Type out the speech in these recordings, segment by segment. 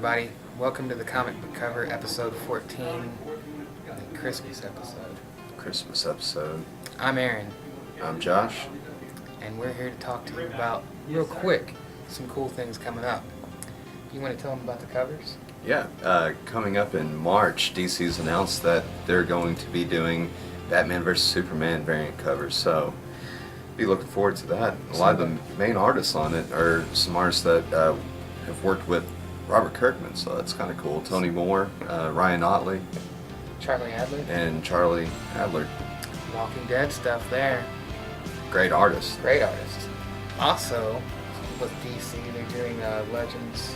everybody. Welcome to the Comic Book Cover, episode 14, the Christmas episode. Christmas episode. I'm Aaron. I'm Josh. And we're here to talk to you about, real quick, some cool things coming up. You want to tell them about the covers? Yeah, coming up in March, DC's announced that they're going to be doing Batman vs. Superman variant covers, so be looking forward to that. A lot of the main artists on it are some artists that have worked with Robert Kirkman, so that's kind of cool. Tony Moore, Ryan Otley, Charlie Adler. and Charlie Adler. Walking Dead stuff there. Great artists. Great artists. Also, with DC, they're doing Legends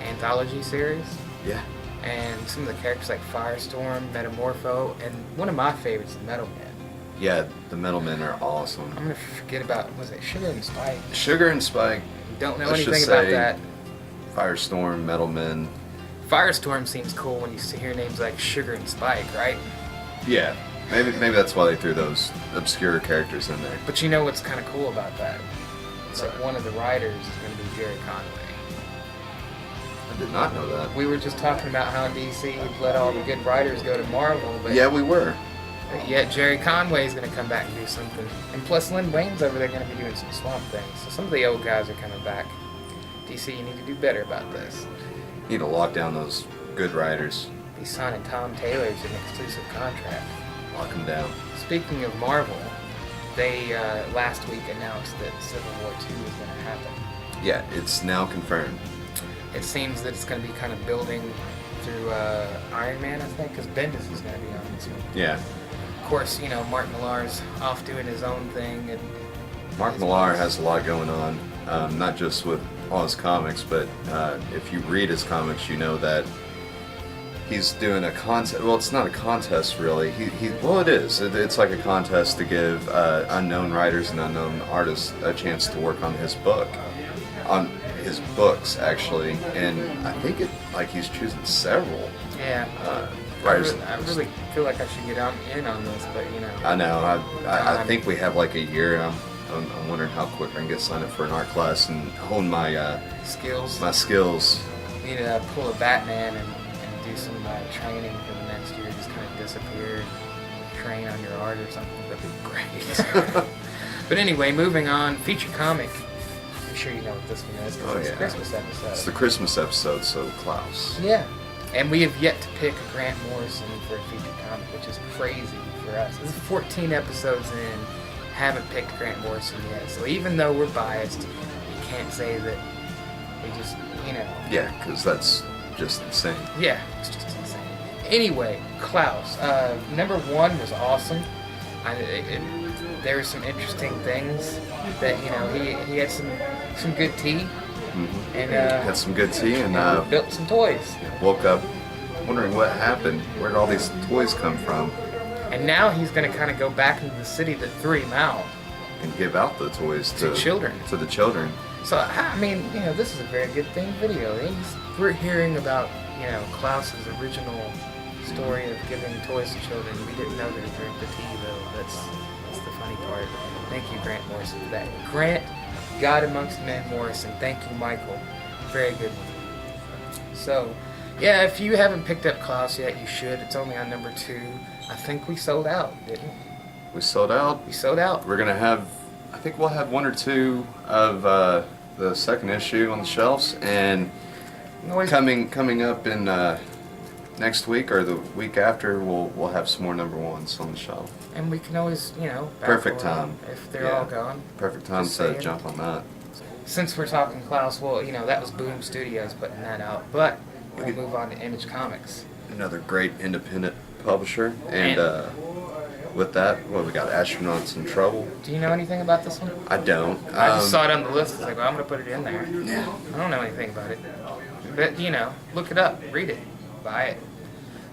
anthology series. Yeah. And some of the characters like Firestorm, Metamorpho, and one of my favorites, the Metal Man. Yeah, the Metal Men are awesome. I'm gonna forget about, was it Sugar and Spike? Sugar and Spike. Don't know Let's anything just about say that. Firestorm, Metal Men. Firestorm seems cool when you hear names like Sugar and Spike, right? Yeah, maybe that's why they threw those obscure characters in there. But you know what's kind of cool about that? It's like Right. one of the writers is going to be Jerry Conway. I did not know that. We were just talking about how DC let all the good writers go to Marvel, but Yeah, we were. yet Jerry Conway is going to come back and do something. And plus Lynn Wayne's over there going to be doing some Swamp Things. So some of the old guys are coming back. DC, you need to do better about this. Need to lock down those good writers. Be signing Tom Taylor to an exclusive contract. Lock them down. Speaking of Marvel, they last week announced that Civil War II is going to happen. Yeah, it's now confirmed. It seems that it's going to be kind of building through Iron Man, I think, because Bendis is going to be on this one. Yeah. Of course, you know, Mark Millar's off doing his own thing. And Mark Millar has a lot going on, not just with all his comics, but if you read his comics, you know that he's doing a contest. Well, it's not a contest, really. Well, it is. It's like a contest to give unknown writers and unknown artists a chance to work on his book, on his books, actually. And I think he's choosing several yeah, writers. I really feel like I should get in on this, but you know. I know. I think we have like a year. I'm wondering how quick I can get signed up for an art class and hone my skills. My skills. You need to pull a Batman and do some training for the next year. Just kind of disappear and train on your art or something. That'd be great. But anyway, moving on. Feature comic. I'm sure you know what this one is because it's a Christmas episode. It's the Christmas episode, so Klaus. Yeah. And we have yet to pick Grant Morrison for a feature comic, which is crazy for us. This is 14 episodes in. Haven't picked Grant Morrison yet. So even though we're biased, you can't say that we just, you know. Yeah, because that's just insane. Yeah, it's just insane. Anyway, Klaus. Number 1 was awesome. There were some interesting things that, you know, he had some good tea. Mm-hmm. And had some good tea and built some toys. woke up wondering what happened. Where did all these toys come from? And now he's going to kind of go back into the city that threw him out. And give out the toys to children. To the children. So, I mean, you know, this is a very good thing video. We're hearing about, you know, Klaus's original story of giving toys to children. We didn't know that he drank the tea, though. That's the funny part. Thank you, Grant Morrison, for that. Grant, God Amongst Men Morrison. Thank you, Michael. Very good one. So, yeah, if you haven't picked up Klaus yet, you should. It's only on number 2. I think we sold out, didn't we? We sold out. We sold out. We're going to have, I think we'll have 1 or 2 of the second issue on the shelves. And coming up in next week or the week after, we'll have some more number 1s on the shelf. And we can always, you know, perfect time if they're all gone. Perfect time to jump on that. Since we're talking Klaus, well, you know, that was Boom Studios putting that out, but we'll move on to Image Comics. Another great independent publisher, and with that, we got Astronauts in Trouble. Do you know anything about this one? I don't. I just saw it on the list. I was like, well, I'm going to put it in there. Yeah. I don't know anything about it. But, you know, look it up, read it, buy it.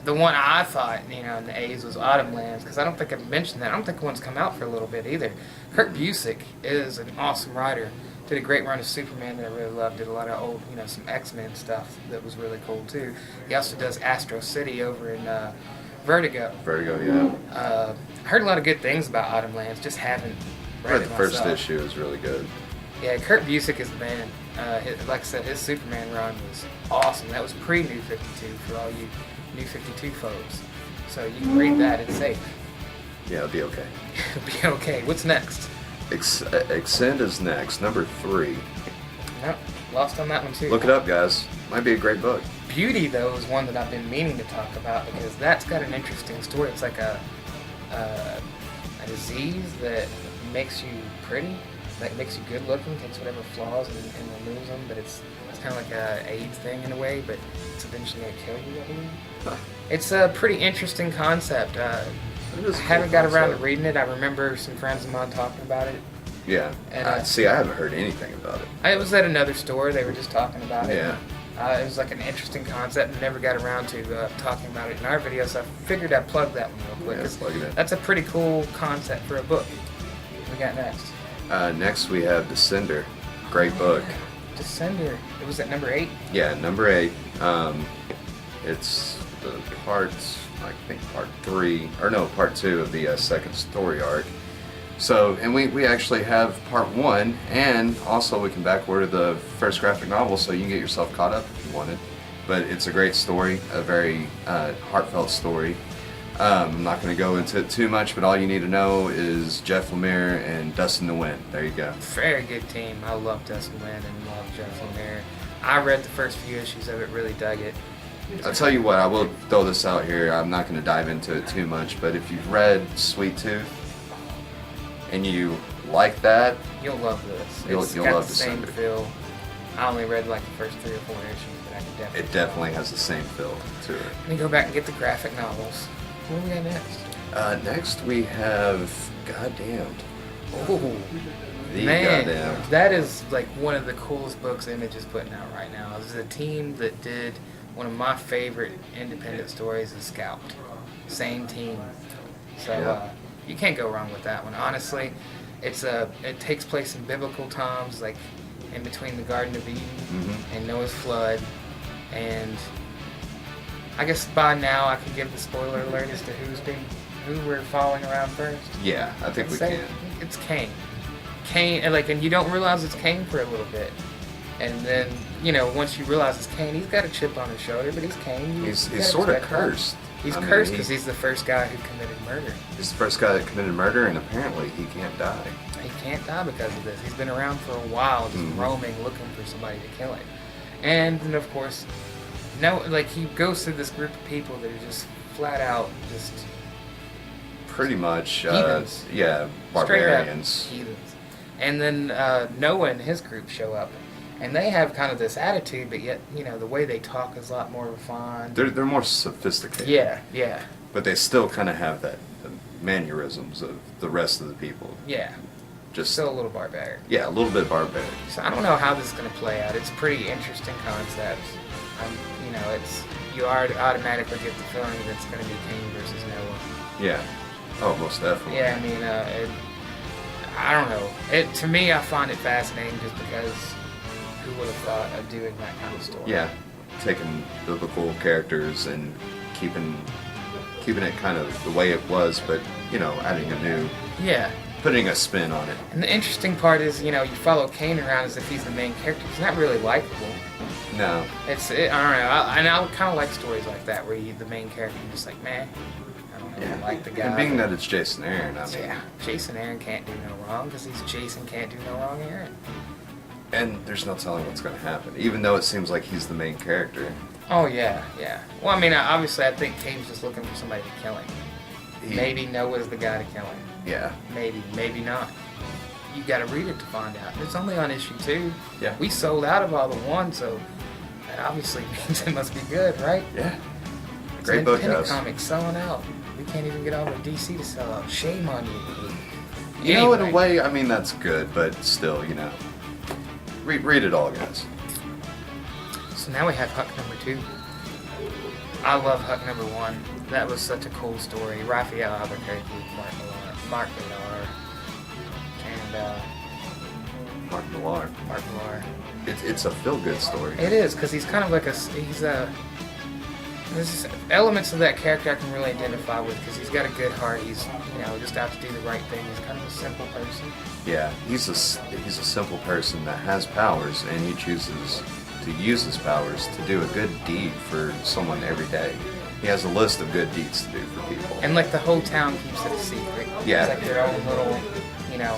The one I thought, you know, in the A's was Autumn Lands, because I don't think I've mentioned that. I don't think one's come out for a little bit either. Kurt Busiek is an awesome writer. Did a great run of Superman that I really loved. Did a lot of old, you know, some X-Men stuff that was really cool, too. He also does Astro City over in Vertigo. Vertigo, yeah. Heard a lot of good things about Autumn Lands, just haven't read it The first myself. issue is really good. Yeah, Kurt Busiek is the man. Like I said, his Superman run was awesome. That was pre-New 52 for all you New 52 folks. So you can read that, it's safe. Yeah, it'll be okay. It'll be okay. What's next? Extend is next, number 3. Nope, lost on that one too. Look it up, guys. Might be a great book. Beauty, though, is one that I've been meaning to talk about because that's got an interesting story. It's like a disease that makes you pretty, that makes you good looking, takes whatever flaws and removes them, but it's kind of like a AIDS thing in a way, but it's eventually going to kill you, I believe. Huh. It's a pretty interesting concept. I haven't got around to reading it. I remember some friends of mine talking about it. Yeah. And, see, I haven't heard anything about it. It was at another store. They were just talking about it. Yeah. It was like an interesting concept and never got around to talking about it in our video, so I figured I'd plug that one real quick. Yeah, 'Cause plug it in. that's a pretty cool concept for a book. What we got next? Next we have Descender. Great book. Descender. It was at number 8? Yeah, number 8. It's the part 3, or no, part 2 of the second story arc. So, and we actually have part 1, and also we can backward to the first graphic novel, so you can get yourself caught up if you wanted. But it's a great story, a very heartfelt story. I'm not going to go into it too much, but all you need to know is Jeff Lemire and Dustin Nguyen. There you go. Very good team. I love Dustin Nguyen and love Jeff Lemire. I read the first few issues of it, really dug it. I'll tell you what, I will throw this out here. I'm not going to dive into it too much, but if you've read Sweet Tooth and you like that, You'll love this. You'll got love the same Descender. feel. I only read like the first 3 or 4 issues, but I can definitely. it definitely has the same feel to it. Let me go back and get the graphic novels. What do we got next? Next we have Goddamned. Oh, The man, Goddamned. that is like one of the coolest books Image is putting out right now. This is a team that did one of my favorite independent stories, is Scalped. Same team. So Yeah. you can't go wrong with that one. Honestly, it takes place in biblical times, like in between the Garden of Eden Mhm. and Noah's flood, and I guess by now I can give the spoiler alert as to who we're following around first. Yeah, I think we can. It's Cain. Cain, and you don't realize it's Cain for a little bit, and then once you realize it's Cain, he's got a chip on his shoulder, but he's Cain. He's sort of cursed. He's I mean, cursed because he's the first guy who committed murder. He's the first guy that committed murder, and apparently he can't die. He can't die because of this. He's been around for a while, just roaming, looking for somebody to kill him. And then, of course, he goes through this group of people that are just flat out just Pretty much, Heathens. yeah, straight up barbarians. heathens. And then Noah and his group show up, and they have kind of this attitude, but yet the way they talk is a lot more refined. They're more sophisticated. Yeah, But they still kind of have the mannerisms of the rest of the people. yeah. Just Still a little barbaric. yeah, a little bit barbaric. So I don't know how this is going to play out. It's a pretty interesting concept. You automatically get the feeling that it's going to be Cain versus Noah. Yeah. Oh, most definitely. Yeah, I mean, I don't know. To me, I find it fascinating just because who would have thought of doing that kind of story? Yeah, taking biblical characters and keeping it kind of the way it was, but adding a new, Yeah. putting a spin on it. And the interesting part is, you follow Cain around as if he's the main character. He's not really likable. No. I don't know. And I kind of like stories like that where the main character is just like, man, I don't really like the guy. And being that it's Jason Aaron, I mean, Yeah, Jason Aaron can't do no wrong because he's Jason can't do no wrong Aaron. and there's no telling what's going to happen, even though it seems like he's the main character. Oh, yeah. Well, I mean, obviously, I think Cain's just looking for somebody to kill him. Maybe Noah's the guy to kill him. Yeah. Maybe not. You got to read it to find out. It's only on issue 2. Yeah. We sold out of all the 1, so that obviously means it must be good, right? Yeah. It's Great an book, independent guys. comics selling out. We can't even get all of DC to sell out. Shame on you. In a Anyway. way, I mean, that's good, but still, read it all, guys. So now we have Huck number 2. I love Huck number 1. That was such a cool story. Raphael Albuquerque, Mark Millar, and Mark Millar. Mark Millar. It's a feel-good story. It is, because he's kind of like There's elements of that character I can really identify with because he's got a good heart. He's, just out to do the right thing. He's kind of a simple person. Yeah, he's a simple person that has powers, and he chooses to use his powers to do a good deed for someone every day. He has a list of good deeds to do for people. And like the whole town keeps it a secret. Yeah. It's like their own little,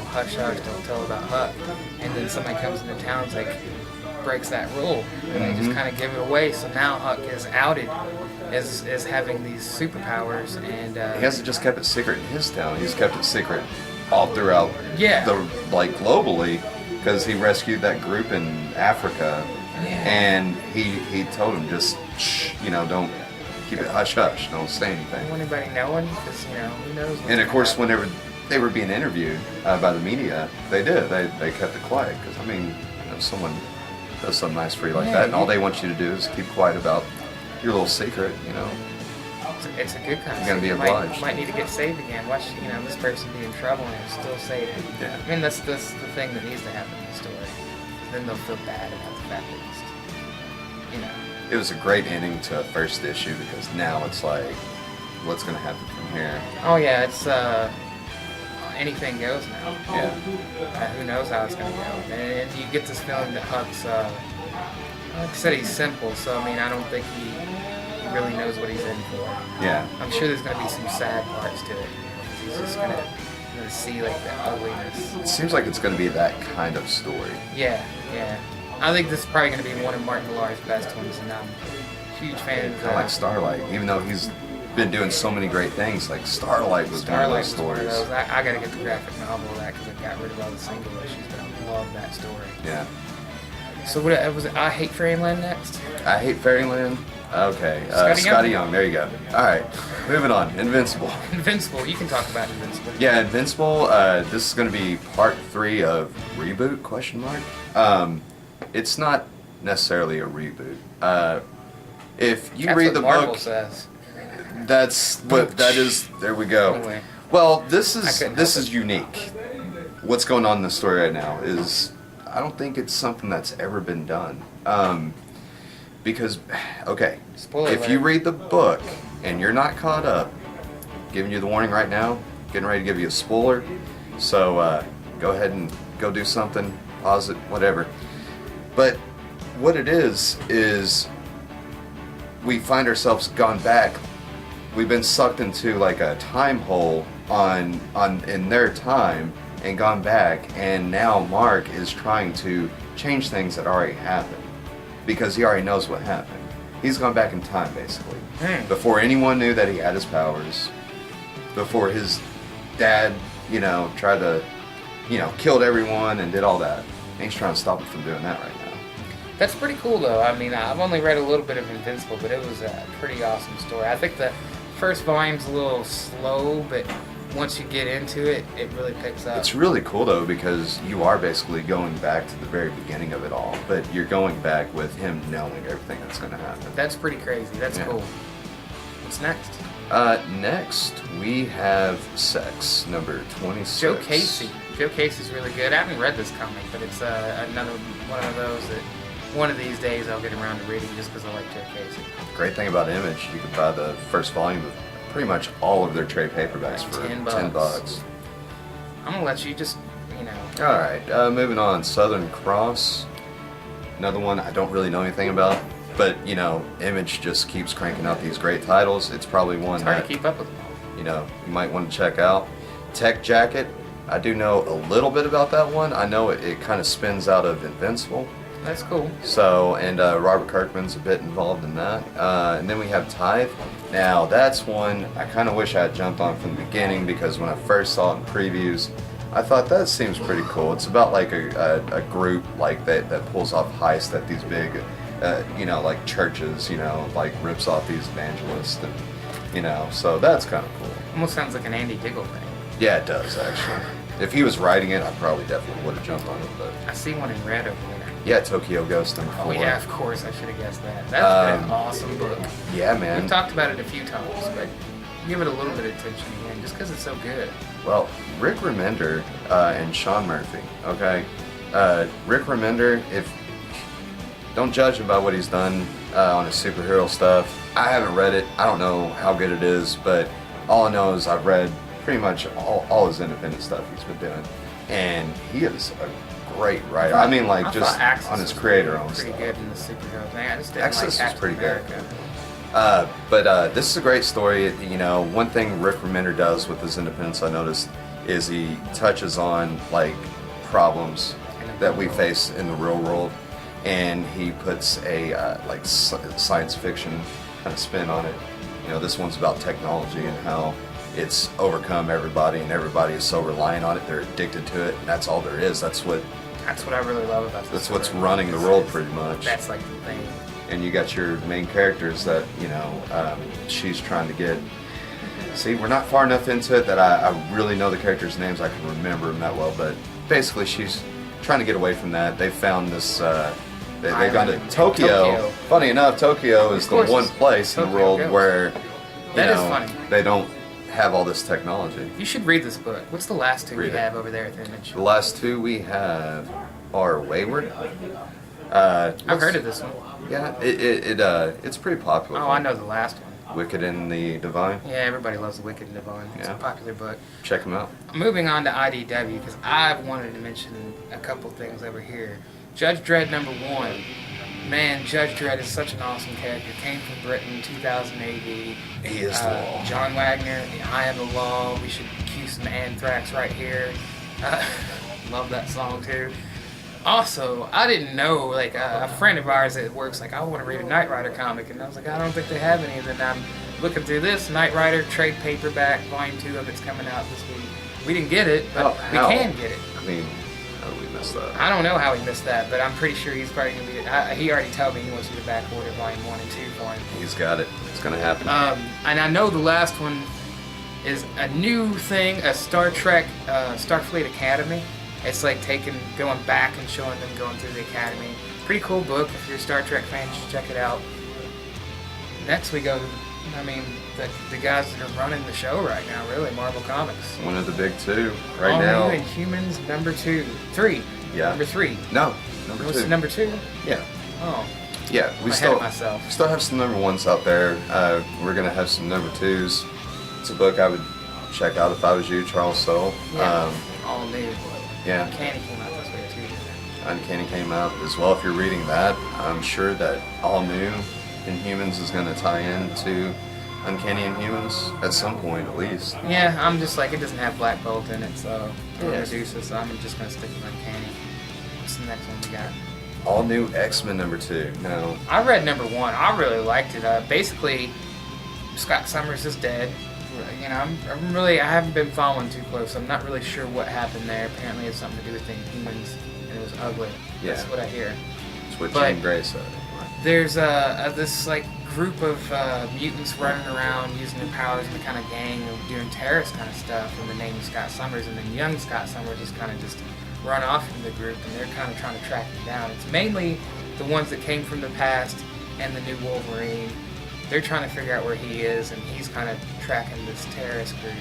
hush hush, don't tell about Huck. And then somebody comes into town and like breaks that rule. And they just kind of give it away. So now Huck is outed as having these superpowers, and he hasn't just kept it secret in his town. He's kept it secret all throughout globally, because he rescued that group in Africa, and he told him just shh, don't keep it hush hush, don't say anything. Don't want anybody knowing, because who knows. And of course, whenever they were being interviewed by the media, they kept it quiet, because someone does something nice for you like that, and all they want you to do is keep quiet about your little secret, It's a good kind of You're gonna be obliged. Might need to get saved again. Watch, this person be in trouble and it's still saved. Yeah. I mean, that's the thing that needs to happen in the story. Then they'll feel bad about the fact that It was a great ending to a first issue, because now it's like, what's going to happen from here? Oh yeah, it's anything goes now. Yeah. Who knows how it's going to go? And you get this feeling that Huck's, like I said, he's simple. So I don't think he really knows what he's in for. Yeah. I'm sure there's going to be some sad parts to it. He's just going to see like the ugliness. It seems like it's going to be that kind of story. Yeah. I think this is probably going to be one of Martin Millar's best ones, and I'm a huge fan of Kind of like Starlight, even though he's been doing so many great things. Like Starlight was one of those stories. I got to get the graphic novel of that because I got rid of all the single issues, but I love that story. Yeah. So what was it? I Hate Fairyland next? I Hate Fairyland. Okay. Scotty Young. There you go. All right. Moving on. Invincible. Invincible. You can talk about Invincible. Yeah, Invincible. This is going to be part 3 of Reboot? ? It's not necessarily a reboot. If you read the Marvel book, says. that's what that is. There we go. Anyway. Well, this is it. unique. What's going on in the story right now is, I don't think it's something that's ever been done. Because, okay, Spoiler if you alert. read the book and you're not caught up, giving you the warning right now, getting ready to give you a spoiler. So go ahead and go do something, pause it, whatever. But what it is we find ourselves gone back. We've been sucked into like a time hole in their time and gone back, and now Mark is trying to change things that already happened because he already knows what happened. He's gone back in time basically. Before anyone knew that he had his powers, before his dad, tried to, killed everyone and did all that. And he's trying to stop him from doing that right now. That's pretty cool, though. I've only read a little bit of Invincible, but it was a pretty awesome story. I think the first volume's a little slow, but once you get into it, it really picks up. It's really cool, though, because you are basically going back to the very beginning of it all, but you're going back with him knowing everything that's going to happen. That's pretty crazy. That's cool. What's next? Next, we have Sex, number 26. Joe Casey. Joe Casey's really good. I haven't read this comic, but it's another one of those that one of these days I'll get around to reading just because I like Joe Casey. Great thing about Image, you can buy the first volume of pretty much all of their trade paperbacks for $10. I'm going to let you just, Alright, moving on. Southern Cross. Another one I don't really know anything about, but, Image just keeps cranking out these great titles. It's probably one it's hard that, to keep up with them all. You might want to check out. Tech Jacket. I do know a little bit about that one. I know it kind of spins out of Invincible. That's cool. So, and Robert Kirkman's a bit involved in that. And then we have Tithe. Now, that's one I kind of wish I had jumped on from the beginning, because when I first saw it in previews, I thought that seems pretty cool. It's about like a group like that pulls off heists at these big, like churches, like rips off these evangelists, and, so that's kind of cool. Almost sounds like an Andy Diggle thing. Yeah, it does, actually. If he was writing it, I probably definitely would have jumped on it, but... I see one in red over there. Yeah, Tokyo Ghost number 4. Oh yeah, of course, I should have guessed that. That's been an awesome book. Yeah, man. We've talked about it a few times, but give it a little bit of attention again, just because it's so good. Well, Rick Remender and Sean Murphy, okay? Rick Remender, don't judge him by what he's done on his superhero stuff. I haven't read it. I don't know how good it is, but all I know is I've read pretty much all his independent stuff he's been doing, and he is a great writer. I mean, like, just on his creator-owned stuff. Pretty good in the superheroes. Man, I just didn't Axis like is Captain pretty good. America. But this is a great story. You know, one thing Rick Remender does with his independence, I noticed, is he touches on like problems that we face in the real world, and he puts a like science fiction kind of spin on it. You know, this one's about technology and how it's overcome everybody, and everybody is so reliant on it, they're addicted to it, and that's all there is. That's what I really love about this. That's what's running the world pretty much. That's like the thing. And you got your main characters that, you know, she's trying to get. See, we're not far enough into it that I really know the characters' names. I can remember them that well, but basically she's trying to get away from that. They found this. They've gone to Tokyo. Funny enough, Tokyo is the one place in the world where they don't have all this technology. You should read this book. What's the last two we have over there at the Image? The last two we have are Wayward. I've heard of this one. Yeah, it's pretty popular. Oh, I know the last one. Wicked and the Divine. Yeah, everybody loves the Wicked and Divine. It's a popular book. Check them out. Moving on to IDW, because I've wanted to mention a couple things over here. Judge Dredd #1. Man, Judge Dredd is such an awesome character. Came from Britain, 2000 AD. He is the law. John Wagner, I Am the Law. We should cue some Anthrax right here. Love that song too. Also, I didn't know, like, a friend of ours at work's like, I want to read a Knight Rider comic, and I was like, I don't think they have any. And then I'm looking through this, Knight Rider trade paperback, volume 2 of it's coming out this week. We didn't get it, but we can get it. I mean, how did we miss that? I don't know how he missed that, but I'm pretty sure he's probably going to be, he already told me he wants you to back order volume 1 and 2 for him. He's got it. It's going to happen. And I know the last one is a new thing, a Star Trek, Starfleet Academy. It's like going back and showing them going through the academy. Pretty cool book. If you're a Star Trek fan, you should check it out. Next we go to, the guys that are running the show right now, really, Marvel Comics. One of the big two right now. All New Inhumans #3. Yeah. Number 3. No, number 2. What's number 2? Yeah. Oh. Yeah, we still have some number 1s out there. We're gonna have some number 2s. It's a book I would check out if I was you, Charles Soule. Yeah. All New. Yeah. Uncanny came out this way too. Uncanny came out as well. If you're reading that, I'm sure that All New Inhumans is going to tie into Uncanny Inhumans at some point, at least. Yeah, I'm just like, it doesn't have Black Bolt in it, so Medusa, so I'm just going to stick with Uncanny. What's the next one we got? All New X-Men #2. No. I read #1. I really liked it. Basically, Scott Summers is dead. You know, I haven't been following too close. I'm not really sure what happened there. Apparently, it's something to do with the Inhumans, and it was ugly. Yeah. That's what I hear. That's what Jean Grey said. There's this like group of mutants running around using their powers in a kind of gang of doing terrorist kind of stuff, and the name is Scott Summers, and then young Scott Summers is kind of just run off from the group, and they're kind of trying to track him down. It's mainly the ones that came from the past and the new Wolverine. They're trying to figure out where he is, and he's kind of tracking this terrorist group.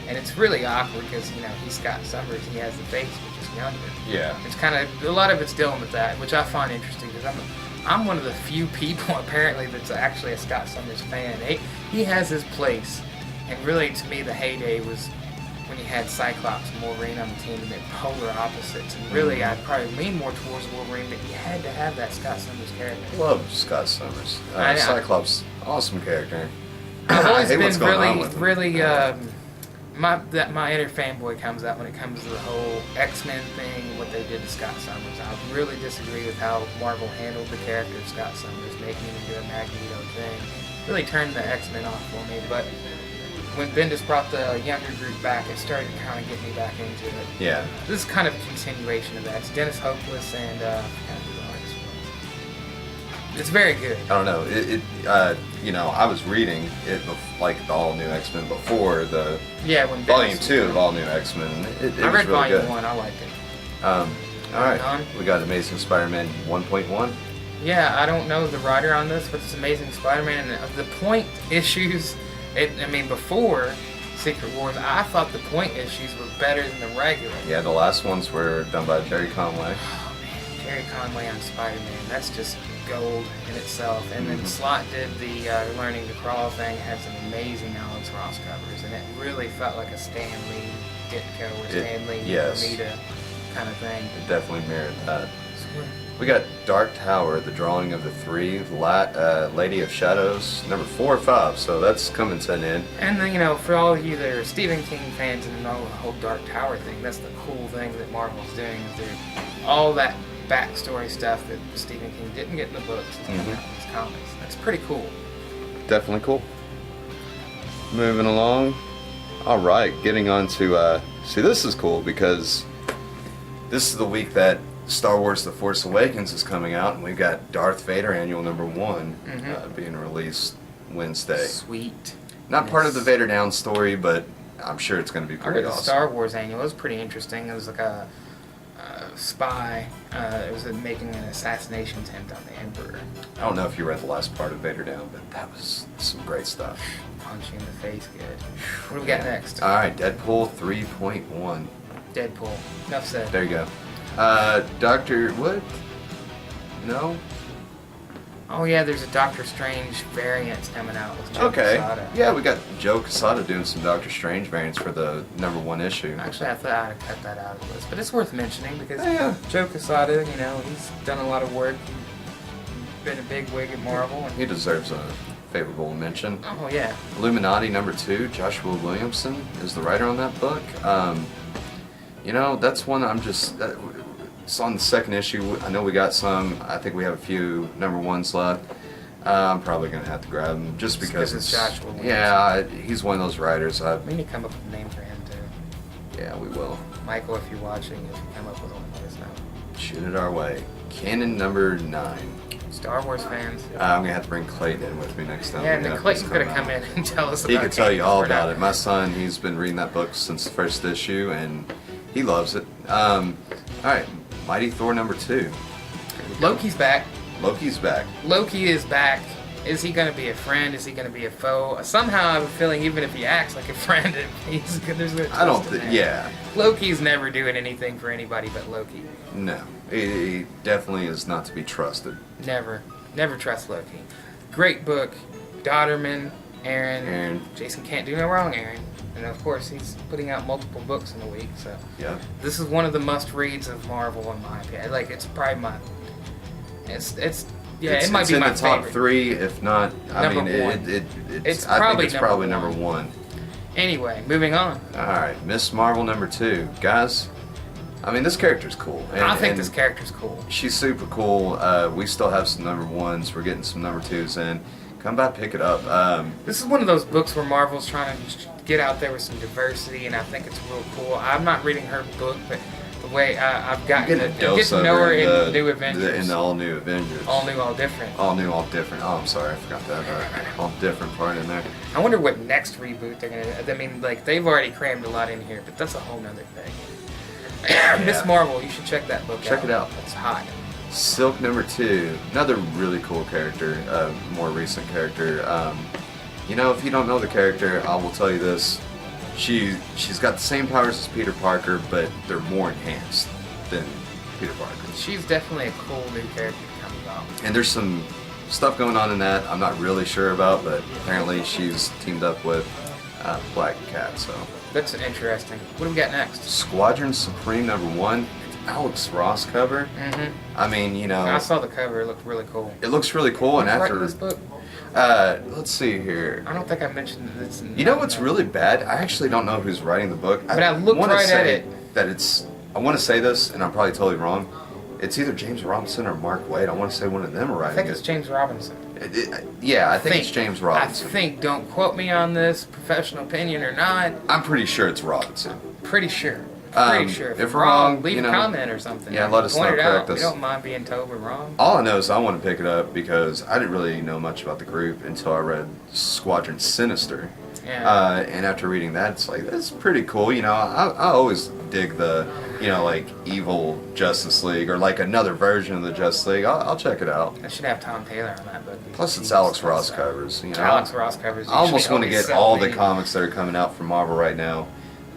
And it's really awkward because, he's Scott Summers, he has the face, which is younger. Yeah. It's kind of, a lot of it's dealing with that, which I find interesting because I'm one of the few people, apparently, that's actually a Scott Summers fan. He has his place, and really, to me, the heyday was when you had Cyclops and Wolverine on the team, and they're polar opposites. And really, I'd probably lean more towards Wolverine, but you had to have that Scott Summers character. Love Scott Summers. Cyclops, awesome character. I've always been my inner fanboy comes out when it comes to the whole X-Men thing, what they did to Scott Summers. I really disagree with how Marvel handled the character of Scott Summers, making him into a Magneto thing. Really turned the X-Men off for me, but when Bendis brought the younger group back, it started to kind of get me back into it. Yeah. This is kind of a continuation of that. It's Dennis Hopeless and it's very good. I don't know. I was reading it like the All New X-Men before the when Volume 2 of All New X-Men. I read was really Volume good. 1. I liked it. All right. We got Amazing Spider-Man 1.1. Yeah, I don't know the writer on this, but it's Amazing Spider-Man. And the point issues, before Secret Wars, I thought the point issues were better than the regular. Yeah, the last ones were done by Jerry Conway. Oh, man, Jerry Conway on Spider-Man. That's just gold in itself. And then Slott did the Learning to Crawl thing. It had some amazing Alex Ross covers, and it really felt like a Stan Lee Ditko or Stan Lee Romita kind of thing. It definitely mirrored that. We got Dark Tower, the drawing of the three, Lady of Shadows, number 4 or 5, so that's coming to an end. And then, you know, for all of you that are Stephen King fans and know the whole Dark Tower thing, that's the cool thing that Marvel's doing, is they're all that backstory stuff that Stephen King didn't get in the books is coming out in these comics. That's pretty cool. Definitely cool. Moving along. Alright, getting on to, see, this is cool because this is the week that Star Wars The Force Awakens is coming out, and we've got Darth Vader Annual number 1 being released Wednesday. Sweet. Not part of the Vader Down story, but I'm sure it's going to be I pretty read the awesome. Star Wars Annual. It was pretty interesting. It was like a spy. It was making an assassination attempt on the Emperor. I don't know if you read the last part of Vader Down, but that was some great stuff. Punch you in the face good. What do we got next? Alright, Deadpool 3.1. Deadpool. Enough said. There you go. Doctor, what? No? Oh yeah, there's a Doctor Strange variant coming out with Joe Okay. Quesada. Yeah, we got Joe Quesada doing some Doctor Strange variants for the number 1 issue. Actually, I thought I'd cut that out of the list, but it's worth mentioning because Yeah. Joe Quesada, you know, he's done a lot of work. He's been a big wig at Marvel. And, He deserves a favorable mention. oh yeah. Illuminati number 2, Joshua Williamson is the writer on that book. You know, that's one I'm just... it's on the 2nd issue. I know we got some. I think we have a few number 1s left. I'm probably going to have to grab them just because it's Joshua Williamson. Yeah, he's one of those writers. We need to come up with a name for him too. Yeah, we will. Michael, if you're watching, if you come up with one, let us know. Shoot it our way. Canon number 9. Star Wars fans. I'm going to have to bring Clayton in with me next time. Yeah, we and have Clayton's this going to come come out. in and tell us about He could tell you all We're about not- it. My son, he's been reading that book since the first issue, and he loves it. Alright, Mighty Thor number 2. Loki's back. Loki's back. Loki is back. Is he going to be a friend? Is he going to be a foe? Somehow I have a feeling even if he acts like a friend, there's a I don't twist in think, there. yeah. Loki's never doing anything for anybody but Loki. No. He definitely is not to be trusted. Never. Never trust Loki. Great book. Dodderman, Aaron. Aaron. Jason can't do no wrong, Aaron. And of course, he's putting out multiple books in a week, so. Yeah. This is one of the must-reads of Marvel, in my opinion. Like, it's probably my... Yeah, it might be my in the top favorite. 3, if not, I Number mean, one. it's probably I think it's number probably one. number 1. Anyway, moving on. Alright, Miss Marvel number 2. Guys, I mean, this character's cool. I think this character's cool. She's super cool. We still have some number 1s. We're getting some number 2s in. Come by, pick it up. This is one of those books where Marvel's trying to get out there with some diversity, and I think it's real cool. I'm not reading her book, but the way I've gotten Getting a to get dose to of know her her in the New Avengers. In the all new Avengers. All new, all different. All new, all different. Oh, I'm sorry, I forgot that all different part in there. I wonder what next reboot they're gonna. I mean, like they've already crammed a lot in here, but that's a whole nother thing. Miss Marvel, you should check that book out. Check it out. It's hot. Silk number 2, another really cool character, more recent character. You know, if you don't know the character, I will tell you this: she's got the same powers as Peter Parker, but they're more enhanced than Peter Parker. She's definitely a cool new character coming out. And there's some stuff going on in that I'm not really sure about, but apparently she's teamed up with Black Cat. So That's interesting. What do we got next? Squadron Supreme number 1. Alex Ross cover. I mean, you know, I saw the cover. It looked really cool. it looks really cool. And Who's after writing this book? let's see here. I don't think I mentioned this. You know what's really bad? I actually don't know who's writing the book. But I looked wanna right at say it. That it's. I want to say this, and I'm probably totally wrong. It's either James Robinson or Mark Waid. I want to say one of them are I writing think it. it's James Robinson. Yeah, I think it's James Robinson. I think. Don't quote me on this, professional opinion or not. I'm pretty sure it's Robinson. Pretty sure. Pretty sure. if we're wrong, leave you a know, comment or something. yeah, let us Point know, it out. correct us. We don't mind being told we're wrong. All I know is I want to pick it up because I didn't really know much about the group until I read Squadron Sinister. Yeah. And after reading that, it's like, that's pretty cool. You know, I always dig the, you know, like evil Justice League or like another version of the Justice League. I'll check it out. I should have Tom Taylor on that book. Plus, it's Alex Ross covers. You know, Alex Ross covers. I almost usually want to always get sell all the me. comics that are coming out from Marvel right now.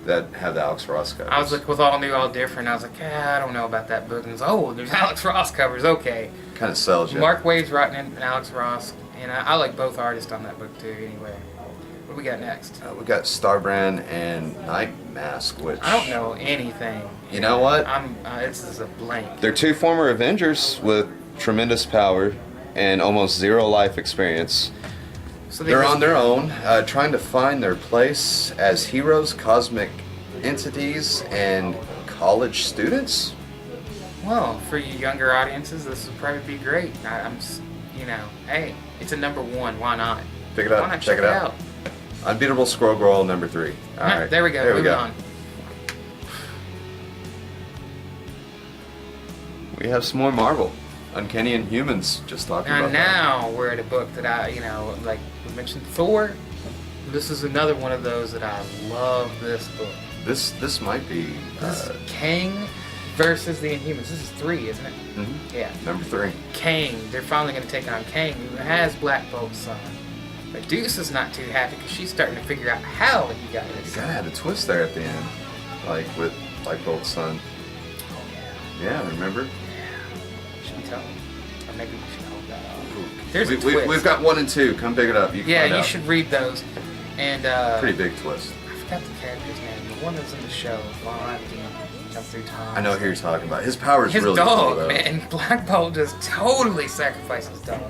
that have the Alex Ross covers. I was like, with All New, All Different, I was like, I don't know about that book. And it's, oh, there's Alex Ross covers, okay. Kind of sells you. Mark Waid's writing it and Alex Ross, and I like both artists on that book too, anyway. What do we got next? We got Starbrand and Night Mask, which... I don't know anything. You know what? This is a blank. They're two former Avengers with tremendous power and almost zero life experience. So They're on their own, trying to find their place as heroes, cosmic entities, and college students. Well, for you younger audiences, this would probably be great. Hey, it's a number 1. Why not? Pick it Why up, not check it out. Unbeatable Squirrel Girl, number 3. All right, there we go. Moving on. We have some more Marvel. Uncanny Inhumans, just talking about And now we're at a book that like we mentioned Thor. This is another one of those that I love this book. This might be... This is Kang versus the Inhumans. This is 3, isn't it? Mm-hmm. Yeah. Number 3. Kang. They're finally going to take on Kang, who has Black Bolt's son. But Deuce is not too happy because she's starting to figure out how he got his You son. gotta have a twist there at the end. Like with Black Bolt's son. Oh, Yeah, remember? yeah. Should we tell him? Or maybe we should hold that off. There's a we, twist. We've got 1 and 2. Come pick it up. You can Yeah, find you out. should read those. And Pretty big twist. I forgot the character's name. The one that's in the show. Well, I can jump through time. I know who you're talking about. His power is His really dog, cool, though. man. Black Bolt just totally sacrificed his dog.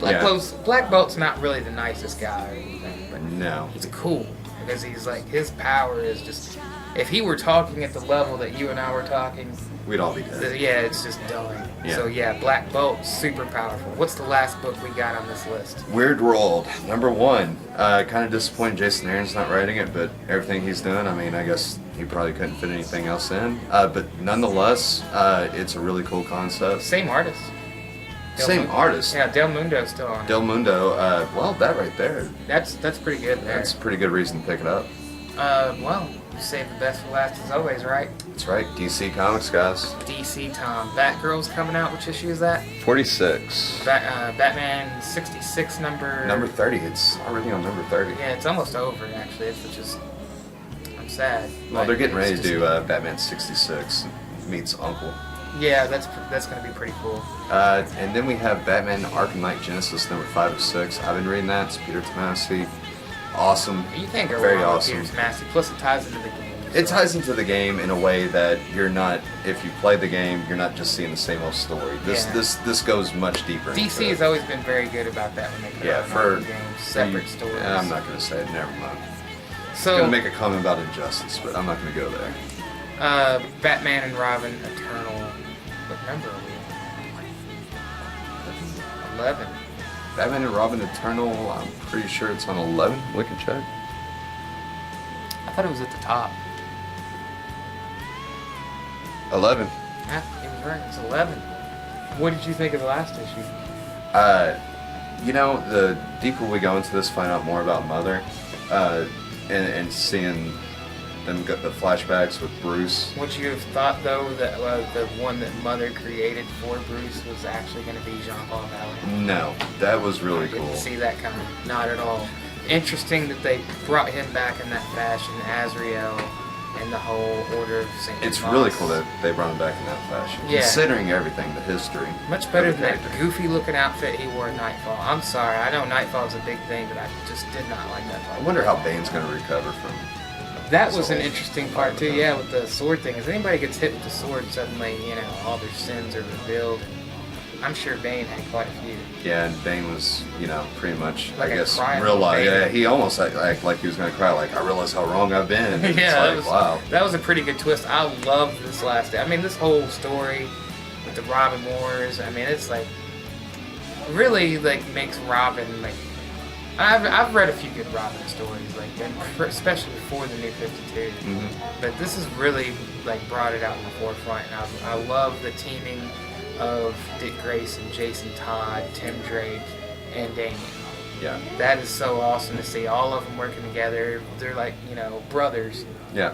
Yeah. Black Bolt's not really the nicest guy or anything, but No. he's cool because he's like, his power is just, if he were talking at the level that you and I were talking, We'd all be dead. yeah, it's just done. Yeah. So yeah, Black Bolt, super powerful. What's the last book we got on this list? Weird World, number 1. Kind of disappointed Jason Aaron's not writing it, but everything he's doing, I mean, I guess he probably couldn't fit anything else in. But nonetheless, it's a really cool concept. Same artist. Same artist. Yeah, Del Mundo's still on. Del Mundo, well, that right there. That's pretty good there. That's a pretty good reason to pick it up. Well, you save the best for last as always, right? That's right, DC Comics, guys. DC Tom. Batgirl's coming out. Which issue is that? 46. Batman 66 number... Number 30. It's already on number 30. Yeah, it's almost over, actually. It's just... I'm sad. Well, but they're getting it's ready to just- do Batman 66 meets Uncle. Yeah, that's going to be pretty cool. And then we have Batman Arkham Knight Genesis number 5 of 6. I've been reading that. It's Peter Tomasi. Awesome. You can't go Very wrong awesome. with Peter Tomasi. Plus, it ties into the game. It ties into the game in a way that you're not, if you play the game, you're not just seeing the same old story. This goes much deeper. DC into has it. always been very good about that when they put Yeah, out for games, separate stories. I'm not going to say it. Never mind. So, I'm going to make a comment about Injustice, but I'm not going to go there. Batman and Robin Eternal. What number are we on? 11. Batman and Robin Eternal, I'm pretty sure it's on 11. We can check. I thought it was at the top. 11. Yeah, he was right. It's 11. What did you think of the last issue? The deeper we go into this, find out more about Mother, and seeing them get the flashbacks with Bruce. Would you have thought, though, that the one that Mother created for Bruce was actually going to be Jean-Paul Valley? No, that was really Didn't cool. see that coming. Not at all. Interesting that they brought him back in that fashion, Azrael, and the whole Order of St. It's Thomas. really cool that they brought him back in that fashion. Yeah. Considering everything, the history. Much better of than the that character. goofy-looking outfit he wore in Nightfall. I'm sorry, I know Nightfall's a big thing, but I just did not like that part. I wonder how Bane's going to recover from. That was an interesting part too, yeah, with the sword thing. If anybody gets hit with the sword, suddenly, all their sins are revealed. I'm sure Bane had quite a few. Yeah, and Bane was, pretty much, Like I a guess, crying real life. baby. Yeah, he almost acted like he was going to cry. Like, I realize how wrong I've been. And Yeah, it's like, wow. that was a pretty good twist. I love this last. I mean, this whole story with the Robin Wars. I mean, it's like really makes Robin like. I've read a few good Robin stories, especially before the New 52. Mhm. But this has really brought it out in the forefront. And I love the teaming of Dick Grayson, Jason Todd, Tim Drake, and Damian. Yeah. That is so awesome to see all of them working together. They're brothers. Yeah.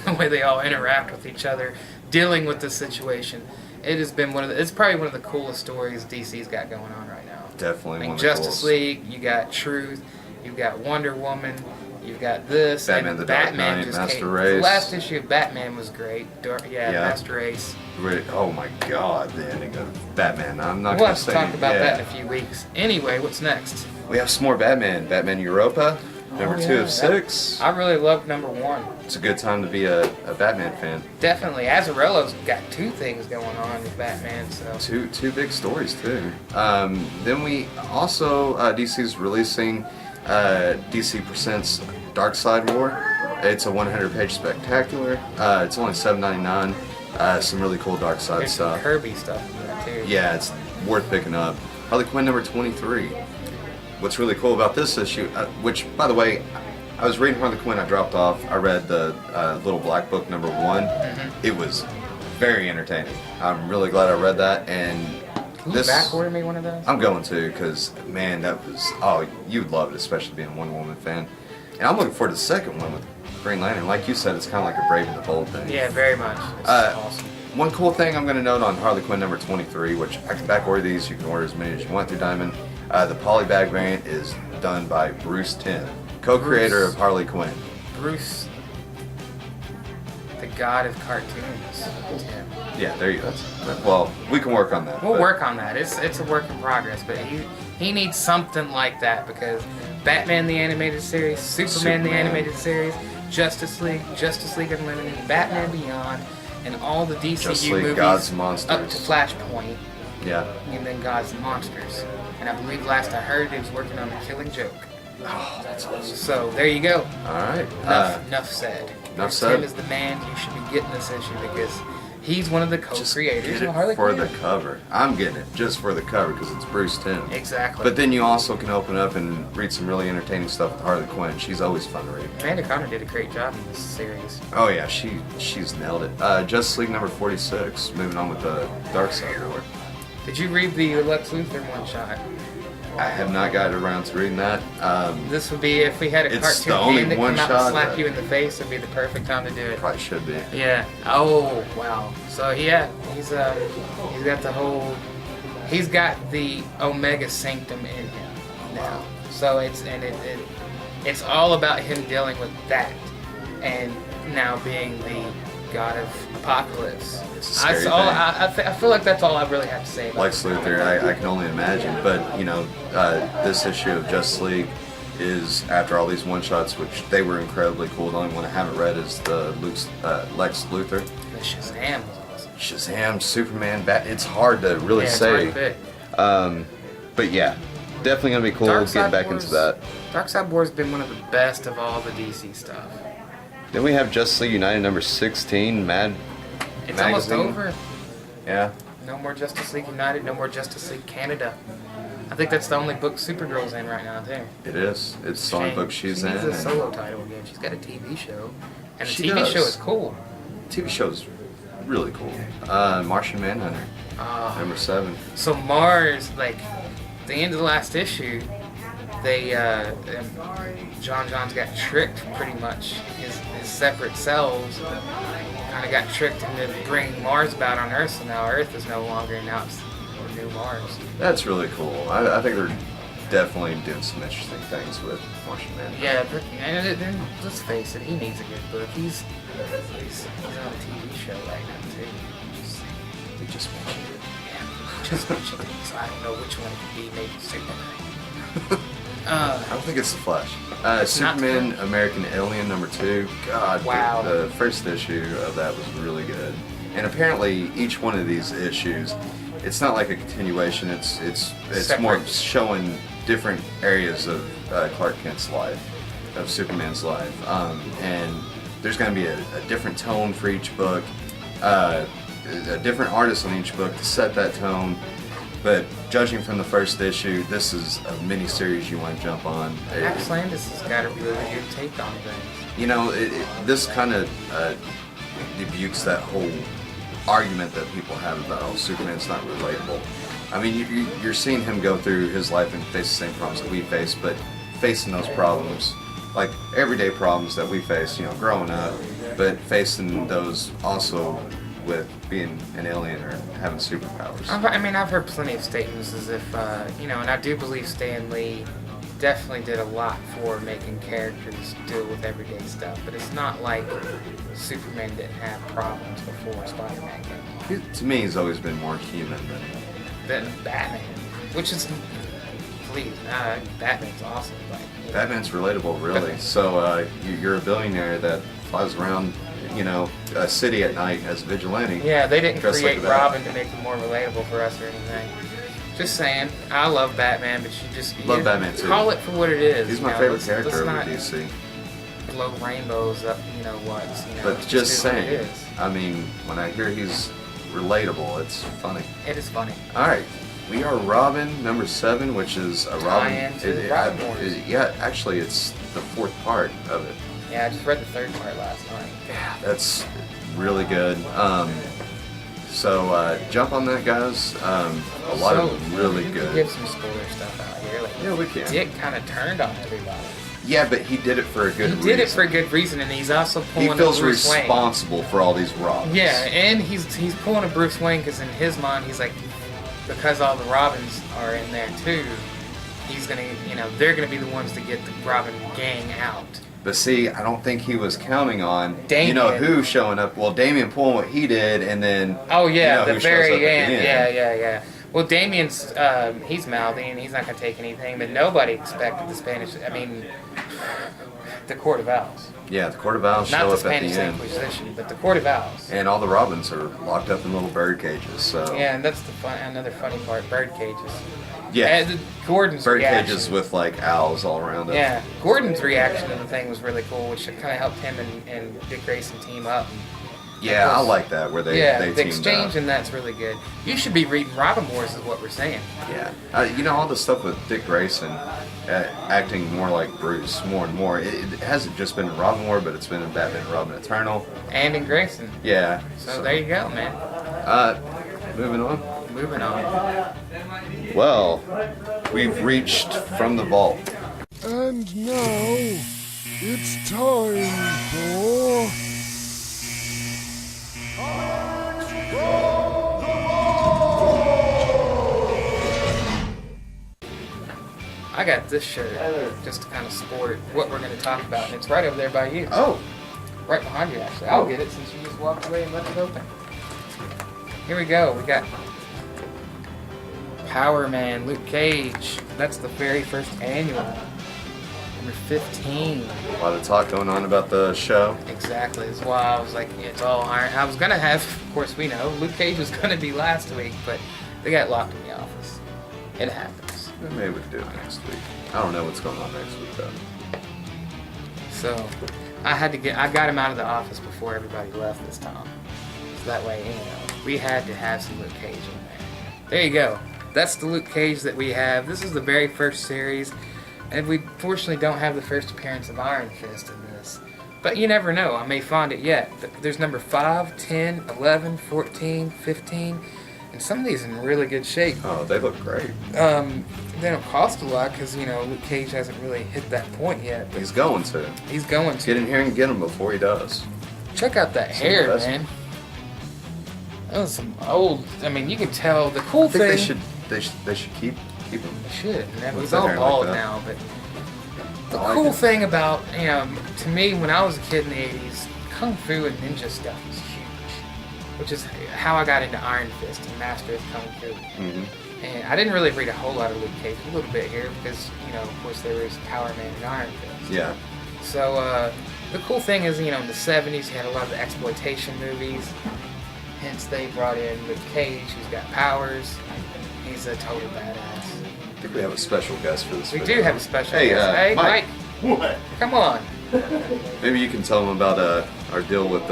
The way they all interact with each other, dealing with the situation. It has been it's probably one of the coolest stories DC's got going on right now. Definitely one of the Justice coolest. League, you got Truth, you've got Wonder Woman, You've got this. Batman and the Dark Batman Knight, just Master came. Race. The last issue of Batman was great. Yeah. Master Race. Oh my God, the ending of Batman. I'm not We'll gonna have to say. talk about that in a few weeks. Anyway, what's next? We have some more Batman. Batman Europa, number 2 yeah, of 6. I really loved number 1. It's a good time to be a Batman fan. Definitely. Azzarello's got 2 things going on with Batman, so. Two big stories too. Then we also DC's releasing DC Presents Dark Side War. It's a 100-page spectacular. It's only $7.99. Some really cool Dark Side There's some stuff. Kirby stuff in there, too. Yeah, it's worth picking up. Harley Quinn number 23. What's really cool about this issue, which, by the way, I was reading Harley Quinn, I dropped off. I read the Little Black Book number 1. Mm-hmm. It was very entertaining. I'm really glad I read that. And Can you this, back order me one of those? I'm going to, because, man, that was, oh, you would love it, especially being a Wonder Woman fan. And I'm looking forward to the second one with Green Lantern. Like you said, it's kind of like a Brave and the Bold thing. Yeah, very much. It's awesome. One cool thing I'm going to note on Harley Quinn number 23, which I can back order these, you can order as many as you want through Diamond. The polybag variant is done by Bruce Timm, co-creator Bruce. of Harley Quinn. Bruce, the god of cartoons, Tim. Yeah, there you go. Well, we can work on that. We'll but- work on that. It's a work in progress, but he needs something like that because Batman the animated series, Superman the animated series, Justice League Unlimited, Batman Beyond, and all the DCU Justice League, movies Gods, Monsters. up to Flashpoint, Yeah. and then Gods and Monsters. And I believe last I heard he was working on The Killing Joke. Oh, that's awesome. So there you go. All right. Enough said. enough said. Tim is the man you should be getting this issue because he's one of the Just co-creators get of Harley it for Quinn. the cover. I'm getting it just for the cover because it's Bruce Timm. Exactly. But then you also can open up and read some really entertaining stuff with Harley Quinn. She's always fun to read. Amanda Connor did a great job in this series. Oh yeah, she's nailed it. Justice League number 46. Moving on with the Dark Side War. Did you read the Lex Luthor one shot? I have not gotten around to reading that. This would be if we had a It's the cartoon only hand that one come out shot and slap that- you in the face. It'd be the perfect time to do it. Probably should be. Yeah. Oh wow. So yeah, he's got the whole. He's got the Omega Sanctum in him now. So it's all about him dealing with that, and now being the god of apocalypse. It's a scary I feel like that's all I really have to say about Lex it. Luthor, I can only imagine. But, you know, this issue of Justice League is after all these one-shots, which they were incredibly cool. The only one I haven't read is the Lex Luthor. The Shazam was awesome. Shazam, Superman, it's hard to really Yeah, it's hard to say. pick. But yeah, definitely going to be cool getting back into that. Darkseid War's been one of the best of all the DC stuff. Then we have Justice League United number 16, Mad It's Magazine. almost over. Yeah. No more Justice League United, no more Justice League Canada. I think that's the only book Supergirl's in right now, too. It is. It's the only book she's she in. needs a and solo title again. She's got a TV show. And the She TV does. show is cool. TV show's really cool. Martian Manhunter, number 7. So Mars, like, the end of the last issue, they, John's got tricked pretty much. His separate selves kind of got tricked into bringing Mars about on Earth, so now Earth is no longer now it's the new Mars. That's really cool. I think they're definitely doing some interesting things with Martian Manhunter. Yeah, but, and then let's face it, he needs a good book. He's on a TV show right now too. We just mentioned it. Yeah, just mentioned it, so I don't know which one it could be. Maybe Superman. I don't think it's the Flash. It's not Superman, American Alien number 2. God, Wow. the first issue of that was really good. And apparently, each one of these issues, it's not like a continuation. It's more Separate. showing different areas of Clark Kent's life, of Superman's life, and there's going to be a different tone for each book, a different artist on each book to set that tone. But judging from the first issue, this is a mini-series you want to jump on. Max Landis has got a really good take on things. You know, this kind of debukes that whole argument that people have about, oh, Superman's not relatable. I mean, you're seeing him go through his life and face the same problems that we face, but facing those problems, like everyday problems that we face, you know, growing up, but facing those also with being an alien or having superpowers. I've heard plenty of statements as if, and I do believe Stan Lee definitely did a lot for making characters deal with everyday stuff. But it's not like Superman didn't have problems before Spider-Man came. To me, he's always been more human than Then Batman, which is, please, Batman's awesome. Like, Batman's relatable, really. So you're a billionaire that flies around, a city at night as a vigilante. yeah, they didn't Dressed like create a bat. Robin to make him more relatable for us or anything. Just saying, I love Batman, but Love Batman, too. Call it for what it is. He's my you know, favorite let's character not over DC. blow rainbows up, once. But just just do what it saying, is. I mean, when I hear he's relatable, it's funny. It is funny. All right, we are Robin number 7, which is a Robin. Tie-in to Robin Wars. Yeah, actually, it's the 4th part of it. Yeah, I just read the 3rd part last night. Yeah, that's really good. So jump on that, guys. A lot of really we good. Can give some spoiler stuff out here. Like, Yeah, we can. Dick kind of turned on everybody. Yeah, but he did it for a good reason. He did it for a good reason, and he's also He pulling feels a Bruce Wayne. responsible for all these Robins. Yeah, and he's pulling a Bruce Wayne because in his mind he's like, because all the Robins are in there too, he's gonna, they're gonna be the ones to get the Robin gang out. But see, I don't think he was counting on, Damian. who showing up. Well, Damian pulling what he did, and then, Oh yeah, who the shows up very at the end. Yeah. Well, Damien's he's mouthy and he's not gonna take anything, but nobody expected the Spanish. I mean, the Court of Owls. Yeah, the Court of Owls Not show the up at Spanish the end. Inquisition, but the Court of Owls. And all the Robins are locked up in little bird cages, so... Yeah, and that's another funny part. Bird cages. Yeah, Gordon's bird reaction. cages with, like, owls all around them. Yeah, Gordon's reaction to the thing was really cool, which kind of helped him and Dick Grayson team up. Yeah, I course. like that, where they the teamed exchange up. and that's really good. You should be reading Robin Wars, is what we're saying. Yeah. All the stuff with Dick Grayson acting more like Bruce, more and more. It hasn't just been in Robin War, but it's been in Batman and Robin Eternal. And in Grayson. Yeah. So there you go, man. Moving on. Moving on. Well, we've reached from the vault. And now, it's time for... I got this shirt just to kind of sport what we're going to talk about, and it's right over there by you. Oh, Right behind you, actually. I'll get it since you just walked away and left it open. Here we go. We got Power Man, Luke Cage. That's the very first annual. Number 15. a lot of talk going on about the show. Exactly. That's why I was like, it's all iron. I was going to have, of course we know, Luke Cage was going to be last week, but they got locked in the office. It happens. Maybe we can do it next week. I don't know what's going on next week, though. So I got him out of the office before everybody left this time. So that way, we had to have some Luke Cage in there. There you go. That's the Luke Cage that we have. This is the very first series, and we fortunately don't have the first appearance of Iron Fist in this. But you never know. I may find it yet. There's number 5, 10, 11, 14, 15, and some of these in really good shape. Oh, they look great. They don't cost a lot because, Luke Cage hasn't really hit that point yet. But He's going to. he's going to. Get in here and get him before he does. Check out that Some hair, investment. man. That was some old. I mean, you can tell the cool I think thing. they should keep him. They should. And With he's the all hair like bald that. now, but the I like cool it. thing about to me when I was a kid in the '80s, kung fu and ninja stuff was huge, which is how I got into Iron Fist and Master of Kung Fu. Mm-hmm. And I didn't really read a whole lot of Luke Cage, a little bit here because of course there was Power Man and Iron Fist. Yeah. So the cool thing is, in the 70s, you had a lot of the exploitation movies. Hence, they brought in Luke Cage, who's got powers. He's a total badass. I think we have a special guest for this We video. do have a special Hey, guest. Hey, Mike. What? come on. Maybe you can tell them about our deal with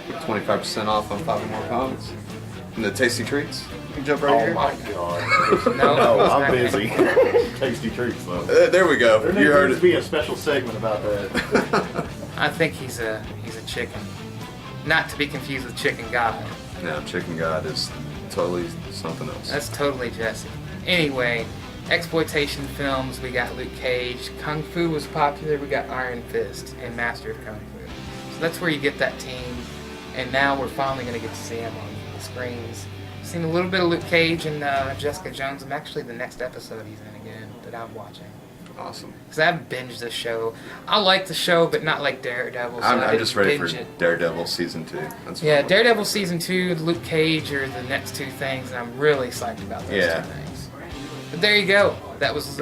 25% off on 5 More Comics and the tasty treats. You can jump right Oh here. my god. No, No, it's I'm not busy. gonna- Tasty treats, though. There we go. There You heard needs to it. be a special segment about that. I think he's a chicken. Not to be confused with Chicken God. No, Chicken God is totally something else. That's totally Jesse. Anyway, exploitation films, we got Luke Cage. Kung Fu was popular, we got Iron Fist and Master of Kung Fu. So that's where you get that team. And now we're finally going to get to see him on the screens. Seen a little bit of Luke Cage and Jessica Jones. I'm actually the next episode he's in again that I'm watching. Awesome. Because I binged the show. I like the show, but not like Daredevil. So I I'm didn't just ready for binge it. Daredevil season 2. That's Yeah, what I'm Daredevil season 2, Luke Cage are the next two things, and I'm really psyched about those Yeah. two things. But there you go. That was,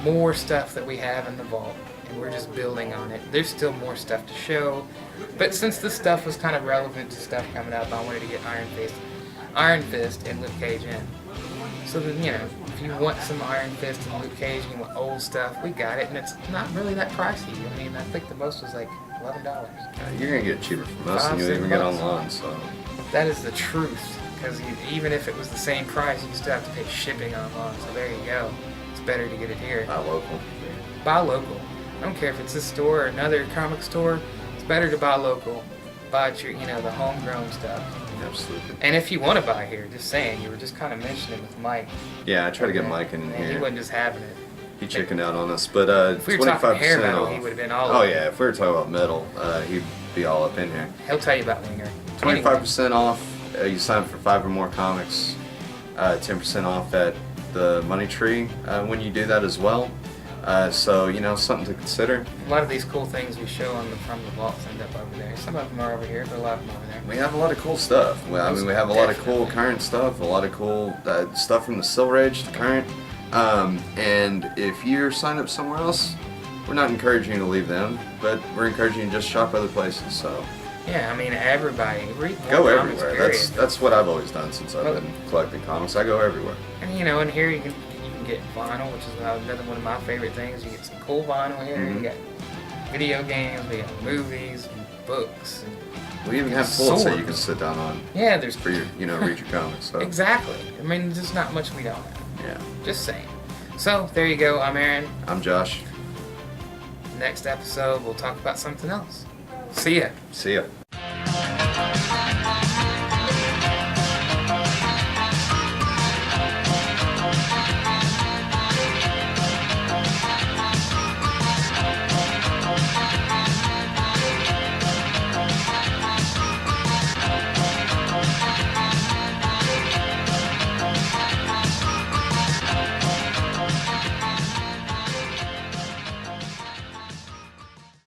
more stuff that we have in the vault, and we're just building on it. There's still more stuff to show, but since this stuff was kind of relevant to stuff coming up, I wanted to get Iron Fist, and Luke Cage in. So then, if you want some Iron Fist and Luke Cage and you want old stuff, we got it, and it's not really that pricey. I mean, I think the most was like $11. You're gonna get it cheaper from us than you even get online. So That is the truth, because even if it was the same price, you still have to pay shipping online. So there you go. It's better to get it here. buy local. Buy local. I don't care if it's this store or another comic store. It's better to buy local. Buy your, the homegrown stuff. Absolutely. And if you want to buy here, just saying, you were just kind of mentioning with Mike. Yeah, I try to get Mike in And he here. wasn't just having it. He chickened out on us, but If we were 25% talking hair metal, off. he would have been all Oh over yeah, it. if we were talking about metal, he'd be all up in here. He'll tell you about Winger. 25% off. You sign up for 5 or more comics. 10% off at the Money Tree when you do that as well. So something to consider. A lot of these cool things we show from the vaults end up over there. Some of them are over here, but a lot of them are over there. We have a lot of cool stuff. We have a lot of cool current stuff, a lot of cool stuff from the Silver Age to current. And if you're signed up somewhere else, we're not encouraging you to leave them, but we're encouraging you to just shop other places. So Yeah, I mean, everybody. Read more go comics, everywhere. period. That's what I've always done since I've been collecting comics. I go everywhere. And in here you can get vinyl, which is another one of my favorite things. You get some cool vinyl here. Mhm. You got video games, we got movies, and books. And We even have pulls that you Swords. can sit down on yeah, there's for your, read your comics. So exactly. I mean, there's not much we don't have. yeah, Just saying. So there you go. I'm Aaron. I'm Josh. Next episode, we'll talk about something else. See ya. See ya.